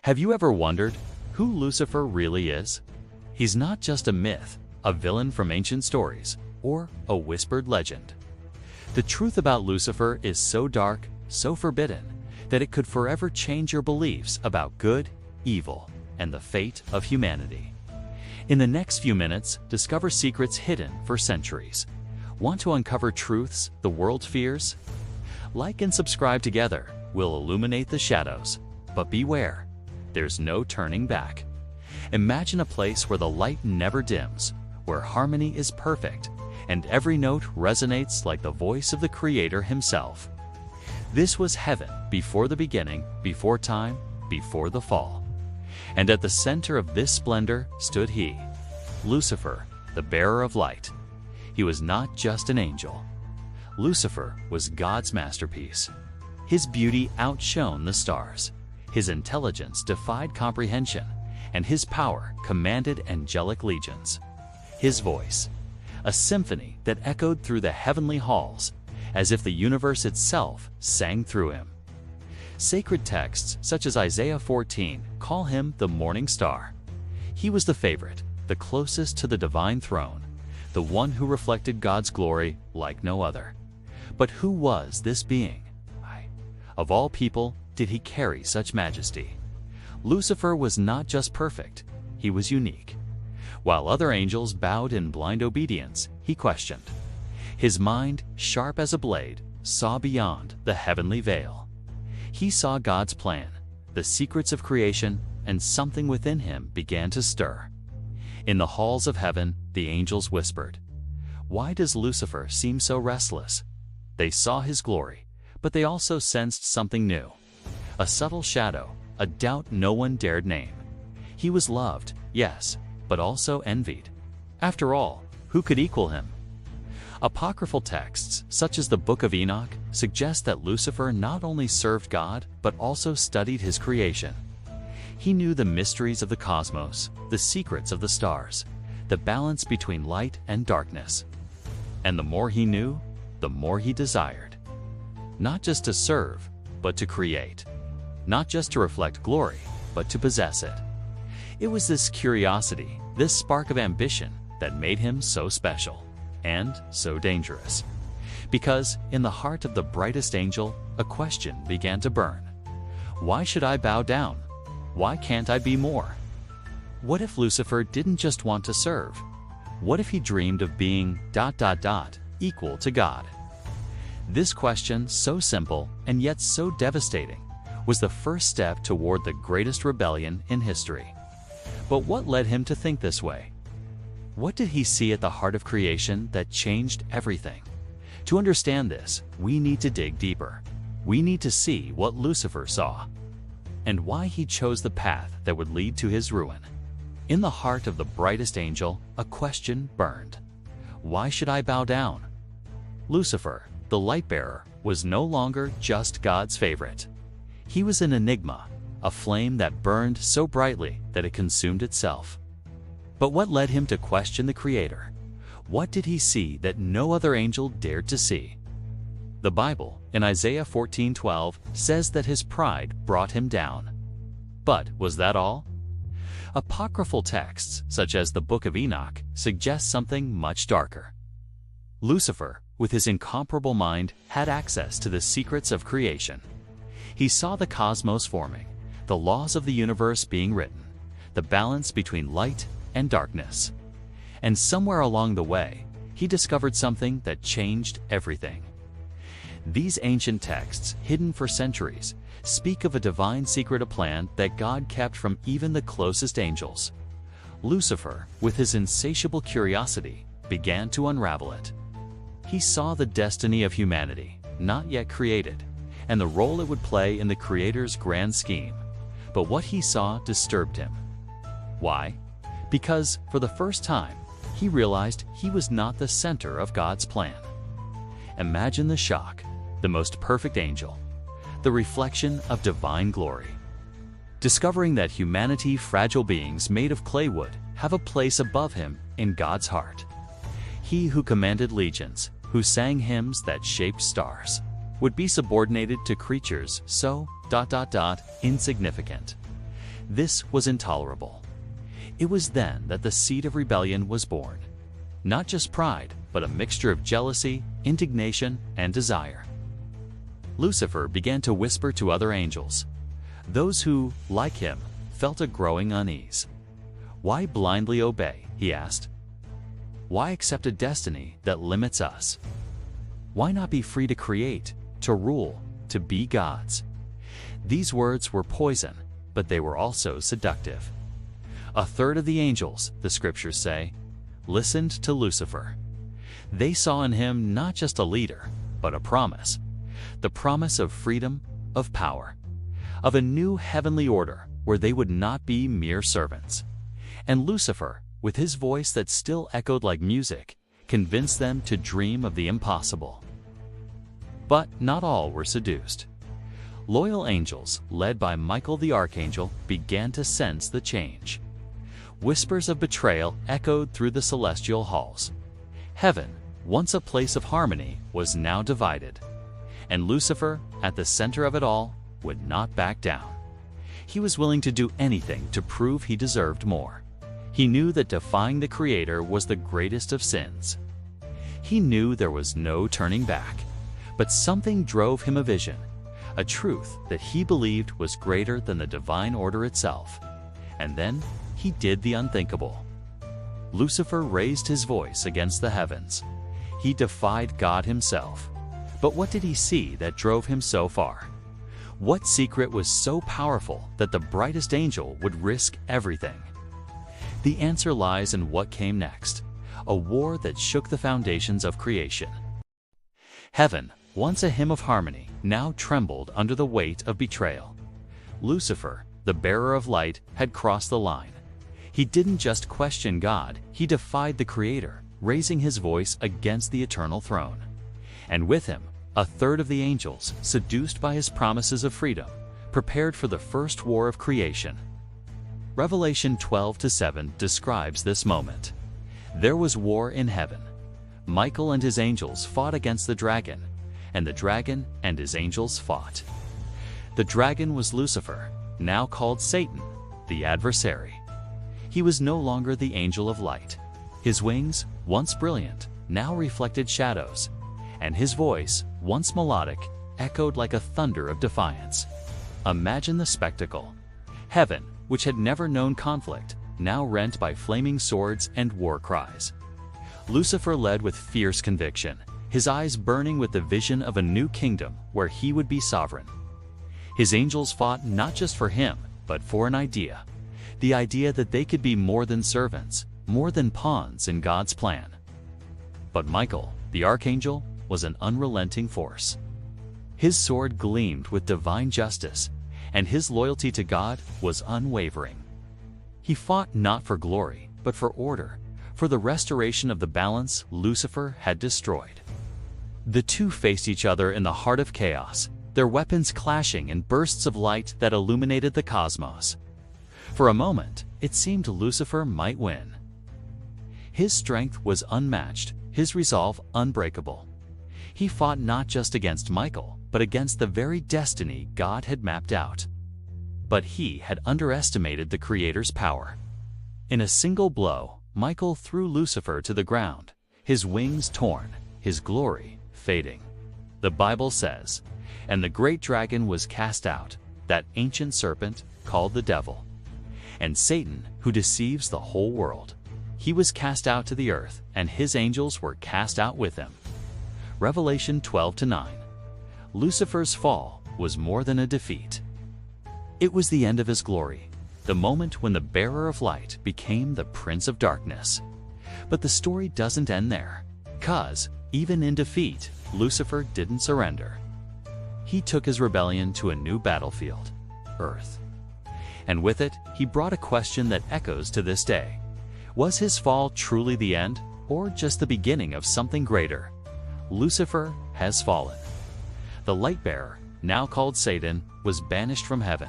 Have you ever wondered who Lucifer really is? He's not just a myth, a villain from ancient stories, or a whispered legend. The truth about Lucifer is so dark, so forbidden, that it could forever change your beliefs about good, evil, and the fate of humanity. In the next few minutes, discover secrets hidden for centuries. Want to uncover truths the world fears? Like and subscribe together. We'll illuminate the shadows. But beware, there's no turning back. Imagine a place where the light never dims, where harmony is perfect, and every note resonates like the voice of the Creator himself. This was heaven before the beginning, before time, before the fall. And at the center of this splendor stood he, Lucifer, the bearer of light. He was not just an angel. Lucifer was God's masterpiece. His beauty outshone the stars. His intelligence defied comprehension, and his power commanded angelic legions. His voice, a symphony that echoed through the heavenly halls, as if the universe itself sang through him. Sacred texts such as Isaiah 14 call him the morning star. He was the favorite, the closest to the divine throne, the one who reflected God's glory like no other. But who was this being? Of all people, did he carry such majesty? Lucifer was not just perfect, he was unique. While other angels bowed in blind obedience, he questioned. His mind, sharp as a blade, saw beyond the heavenly veil. He saw God's plan, the secrets of creation, and something within him began to stir. In the halls of heaven, the angels whispered, "Why does Lucifer seem so restless?" They saw his glory, but they also sensed something new. A subtle shadow, a doubt no one dared name. He was loved, yes, but also envied. After all, who could equal him? Apocryphal texts, such as the Book of Enoch, suggest that Lucifer not only served God, but also studied his creation. He knew the mysteries of the cosmos, the secrets of the stars, the balance between light and darkness. And the more he knew, the more he desired. Not just to serve, but to create. Not just to reflect glory, but to possess it. It was this curiosity, this spark of ambition, that made him so special and so dangerous. Because in the heart of the brightest angel, a question began to burn. Why should I bow down? Why can't I be more? What if Lucifer didn't just want to serve? What if he dreamed of being ... equal to God? This question, so simple and yet so devastating, was the first step toward the greatest rebellion in history. But what led him to think this way? What did he see at the heart of creation that changed everything? To understand this, we need to dig deeper. We need to see what Lucifer saw, and why he chose the path that would lead to his ruin. In the heart of the brightest angel, a question burned. Why should I bow down? Lucifer, the light-bearer, was no longer just God's favorite. He was an enigma, a flame that burned so brightly that it consumed itself. But what led him to question the Creator? What did he see that no other angel dared to see? The Bible, in Isaiah 14:12, says that his pride brought him down. But was that all? Apocryphal texts, such as the Book of Enoch, suggest something much darker. Lucifer, with his incomparable mind, had access to the secrets of creation. He saw the cosmos forming, the laws of the universe being written, the balance between light and darkness. And somewhere along the way, he discovered something that changed everything. These ancient texts, hidden for centuries, speak of a divine secret, a plan that God kept from even the closest angels. Lucifer, with his insatiable curiosity, began to unravel it. He saw the destiny of humanity, not yet created, and the role it would play in the Creator's grand scheme. But what he saw disturbed him. Why? Because, for the first time, he realized he was not the center of God's plan. Imagine the shock. The most perfect angel, the reflection of divine glory. Discovering that humanity, fragile beings made of clay wood, have a place above him in God's heart. He who commanded legions, who sang hymns that shaped stars, would be subordinated to creatures so ... insignificant. This was intolerable. It was then that the seed of rebellion was born. Not just pride, but a mixture of jealousy, indignation, and desire. Lucifer began to whisper to other angels, those who, like him, felt a growing unease. Why blindly obey, he asked. Why accept a destiny that limits us? Why not be free to create, to rule, to be gods? These words were poison, but they were also seductive. A third of the angels, the scriptures say, listened to Lucifer. They saw in him not just a leader, but a promise. The promise of freedom, of power, of a new heavenly order where they would not be mere servants. And Lucifer, with his voice that still echoed like music, convinced them to dream of the impossible. But not all were seduced. Loyal angels, led by Michael the archangel, began to sense the change. Whispers of betrayal echoed through the celestial halls. Heaven, once a place of harmony, was now divided. And Lucifer, at the center of it all, would not back down. He was willing to do anything to prove he deserved more. He knew that defying the Creator was the greatest of sins. He knew there was no turning back. But something drove him a vision, a truth that he believed was greater than the divine order itself. And then he did the unthinkable. Lucifer raised his voice against the heavens. He defied God himself. But what did he see that drove him so far? What secret was so powerful that the brightest angel would risk everything? The answer lies in what came next, a war that shook the foundations of creation. Heaven, once a hymn of harmony, now trembled under the weight of betrayal. Lucifer, the bearer of light, had crossed the line. He didn't just question God, he defied the Creator, raising his voice against the eternal throne. And with him, a third of the angels, seduced by his promises of freedom, prepared for the first war of creation. Revelation 12:7 describes this moment. There was war in heaven. Michael and his angels fought against the dragon, and the dragon and his angels fought. The dragon was Lucifer, now called Satan, the adversary. He was no longer the angel of light. His wings, once brilliant, now reflected shadows, and his voice, once melodic, echoed like a thunder of defiance. Imagine the spectacle. Heaven, which had never known conflict, now rent by flaming swords and war cries. Lucifer led with fierce conviction, his eyes burning with the vision of a new kingdom where he would be sovereign. His angels fought not just for him, but for an idea. The idea that they could be more than servants, more than pawns in God's plan. But Michael, the archangel, was an unrelenting force. His sword gleamed with divine justice, and his loyalty to God was unwavering. He fought not for glory, but for order, for the restoration of the balance Lucifer had destroyed. The two faced each other in the heart of chaos, their weapons clashing in bursts of light that illuminated the cosmos. For a moment, it seemed Lucifer might win. His strength was unmatched, his resolve unbreakable. He fought not just against Michael, but against the very destiny God had mapped out. But he had underestimated the Creator's power. In a single blow, Michael threw Lucifer to the ground, his wings torn, his glory fading. The Bible says, "And the great dragon was cast out, that ancient serpent called the devil, and Satan, who deceives the whole world. He was cast out to the earth, and his angels were cast out with him." Revelation 12:9. Lucifer's fall was more than a defeat. It was the end of his glory, the moment when the bearer of light became the prince of darkness. But the story doesn't end there, 'cause, even in defeat, Lucifer didn't surrender. He took his rebellion to a new battlefield, Earth. And with it, he brought a question that echoes to this day. Was his fall truly the end, or just the beginning of something greater? Lucifer has fallen. The light-bearer, now called Satan, was banished from heaven.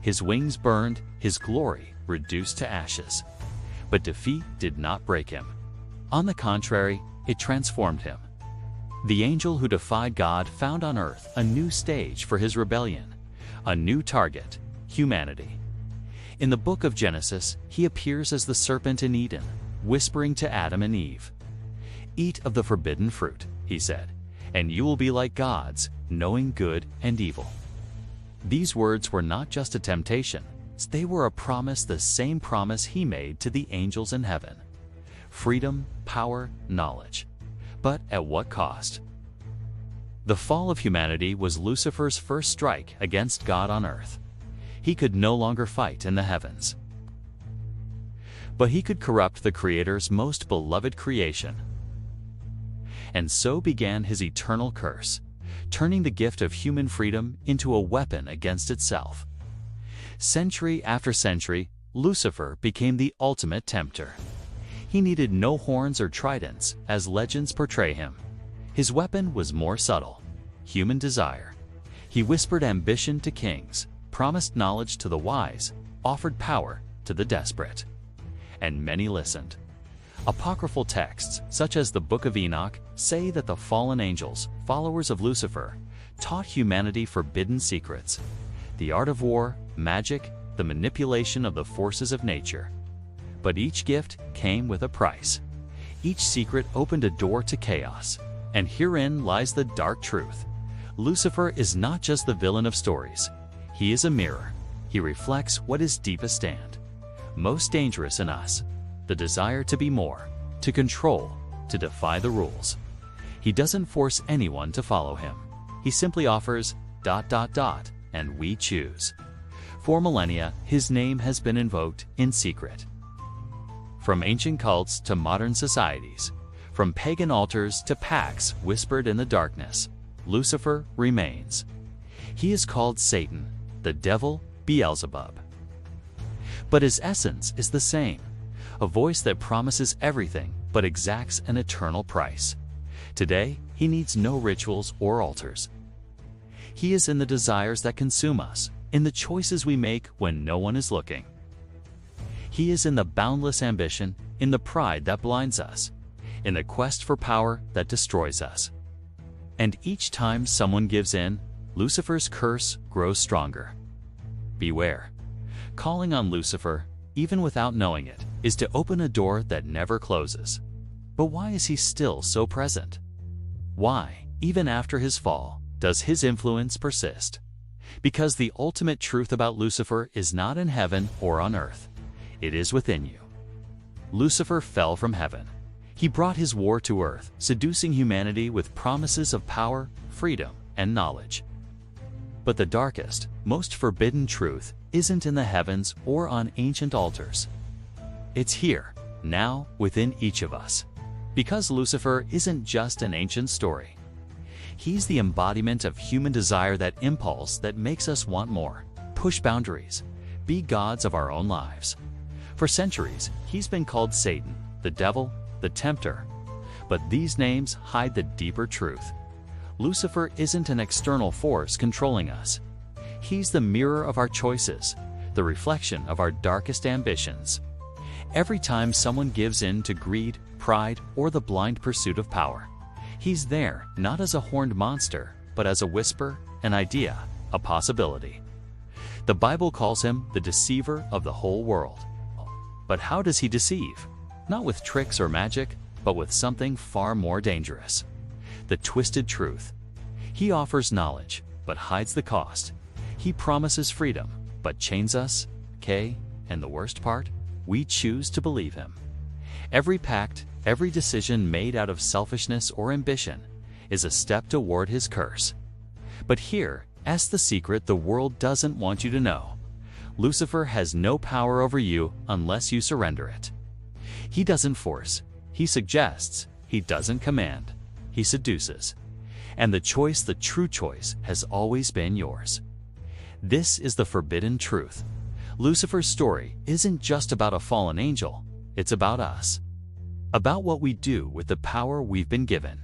His wings burned, his glory reduced to ashes. But defeat did not break him. On the contrary, it transformed him. The angel who defied God found on earth a new stage for his rebellion, a new target, humanity. In the book of Genesis, he appears as the serpent in Eden, whispering to Adam and Eve. "Eat of the forbidden fruit," he said, "and you will be like gods, knowing good and evil." These words were not just a temptation, they were a promise, the same promise he made to the angels in heaven. Freedom, power, knowledge. But at what cost? The fall of humanity was Lucifer's first strike against God on earth. He could no longer fight in the heavens. But he could corrupt the Creator's most beloved creation. And so began his eternal curse, turning the gift of human freedom into a weapon against itself. Century after century, Lucifer became the ultimate tempter. He needed no horns or tridents, as legends portray him. His weapon was more subtle: human desire. He whispered ambition to kings, promised knowledge to the wise, offered power to the desperate. And many listened. Apocryphal texts, such as the Book of Enoch, say that the fallen angels, followers of Lucifer, taught humanity forbidden secrets: the art of war, magic, the manipulation of the forces of nature. But each gift came with a price. Each secret opened a door to chaos. And herein lies the dark truth. Lucifer is not just the villain of stories. He is a mirror. He reflects what is deepest stand, most dangerous in us: the desire to be more, to control, to defy the rules. He doesn't force anyone to follow him. He simply offers ... and we choose. For millennia, his name has been invoked in secret. From ancient cults to modern societies, from pagan altars to pacts whispered in the darkness, Lucifer remains. He is called Satan, the devil, Beelzebub. But his essence is the same: a voice that promises everything but exacts an eternal price. Today, he needs no rituals or altars. He is in the desires that consume us, in the choices we make when no one is looking. He is in the boundless ambition, in the pride that blinds us, in the quest for power that destroys us. And each time someone gives in, Lucifer's curse grows stronger. Beware. Calling on Lucifer, even without knowing it, is to open a door that never closes. But why is he still so present? Why, even after his fall, does his influence persist? Because the ultimate truth about Lucifer is not in heaven or on earth. It is within you. Lucifer fell from heaven. He brought his war to earth, seducing humanity with promises of power, freedom, and knowledge. But the darkest, most forbidden truth isn't in the heavens or on ancient altars. It's here, now, within each of us. Because Lucifer isn't just an ancient story. He's the embodiment of human desire, that impulse that makes us want more, push boundaries, be gods of our own lives. For centuries, he's been called Satan, the devil, the tempter. But these names hide the deeper truth. Lucifer isn't an external force controlling us. He's the mirror of our choices, the reflection of our darkest ambitions. Every time someone gives in to greed, pride, or the blind pursuit of power, he's there not as a horned monster, but as a whisper, an idea, a possibility. The Bible calls him the deceiver of the whole world. But how does he deceive? Not with tricks or magic, but with something far more dangerous: the twisted truth. He offers knowledge, but hides the cost. He promises freedom, but chains us. And the worst part? We choose to believe him. Every pact, every decision made out of selfishness or ambition is a step toward his curse. But here, as the secret the world doesn't want you to know: Lucifer has no power over you unless you surrender it. He doesn't force, he suggests, he doesn't command, he seduces. And the choice, the true choice, has always been yours. This is the forbidden truth. Lucifer's story isn't just about a fallen angel, it's about us. About what we do with the power we've been given.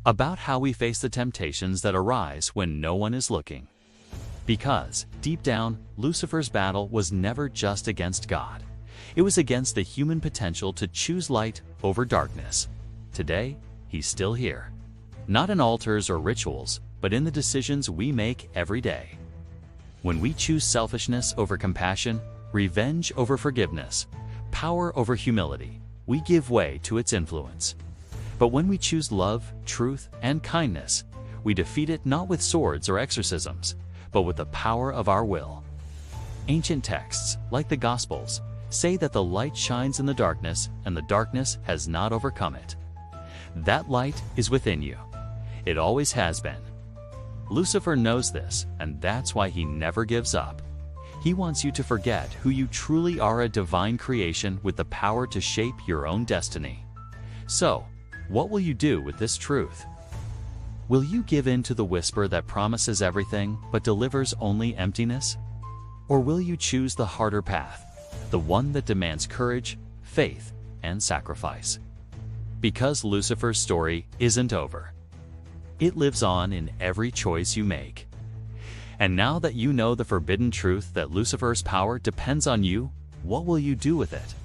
About how we face the temptations that arise when no one is looking. Because, deep down, Lucifer's battle was never just against God. It was against the human potential to choose light over darkness. Today, he's still here. Not in altars or rituals, but in the decisions we make every day. When we choose selfishness over compassion, revenge over forgiveness, power over humility, we give way to its influence. But when we choose love, truth, and kindness, we defeat it not with swords or exorcisms, but with the power of our will. Ancient texts, like the Gospels, say that the light shines in the darkness and the darkness has not overcome it. That light is within you. It always has been. Lucifer knows this, and that's why he never gives up. He wants you to forget who you truly are, a divine creation with the power to shape your own destiny. So, what will you do with this truth? Will you give in to the whisper that promises everything but delivers only emptiness? Or will you choose the harder path, the one that demands courage, faith, and sacrifice? Because Lucifer's story isn't over. It lives on in every choice you make. And now that you know the forbidden truth that Lucifer's power depends on you, what will you do with it?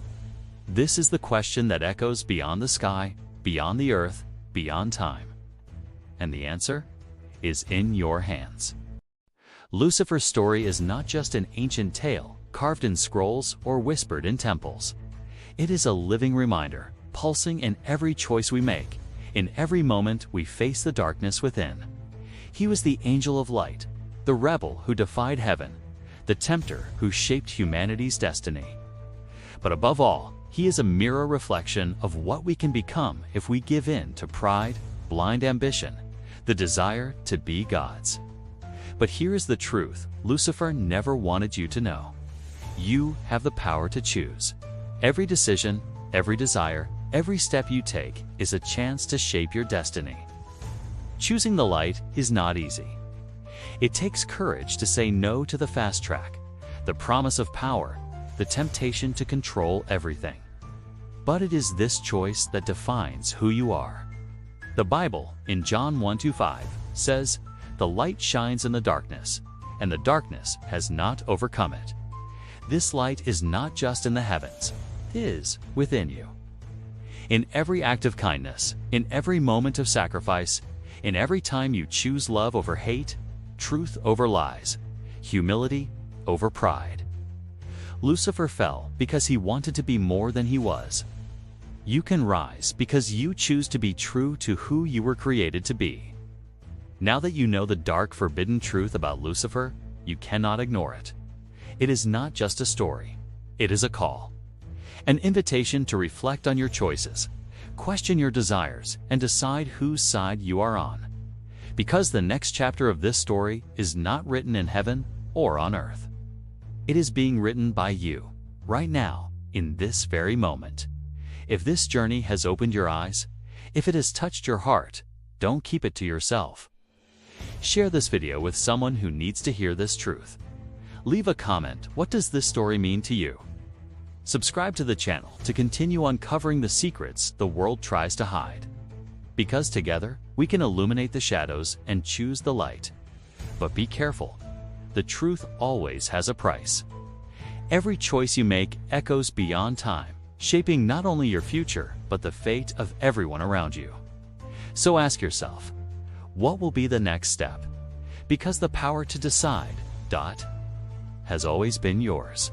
This is the question that echoes beyond the sky, beyond the earth, beyond time. And the answer is in your hands. Lucifer's story is not just an ancient tale carved in scrolls or whispered in temples. It is a living reminder, pulsing in every choice we make, in every moment we face the darkness within. He was the angel of light, the rebel who defied heaven, the tempter who shaped humanity's destiny. But above all, he is a mirror reflection of what we can become if we give in to pride, blind ambition, the desire to be gods. But here is the truth Lucifer never wanted you to know. You have the power to choose. Every decision, every desire, every step you take is a chance to shape your destiny. Choosing the light is not easy. It takes courage to say no to the fast track, the promise of power, the temptation to control everything. But it is this choice that defines who you are. The Bible, in John 1:5, says, "The light shines in the darkness, and the darkness has not overcome it." This light is not just in the heavens, it is within you. In every act of kindness, in every moment of sacrifice, in every time you choose love over hate, truth over lies, humility over pride. Lucifer fell because he wanted to be more than he was. You can rise because you choose to be true to who you were created to be. Now that you know the dark, forbidden truth about Lucifer, you cannot ignore it. It is not just a story. It is a call. An invitation to reflect on your choices, question your desires, and decide whose side you are on. Because the next chapter of this story is not written in heaven or on earth. It is being written by you, right now, in this very moment. If this journey has opened your eyes, if it has touched your heart, don't keep it to yourself. Share this video with someone who needs to hear this truth. Leave a comment. What does this story mean to you? Subscribe to the channel to continue uncovering the secrets the world tries to hide. Because together, we can illuminate the shadows and choose the light. But be careful. The truth always has a price. Every choice you make echoes beyond time, shaping not only your future, but the fate of everyone around you. So ask yourself, what will be the next step? Because the power to decide, has always been yours.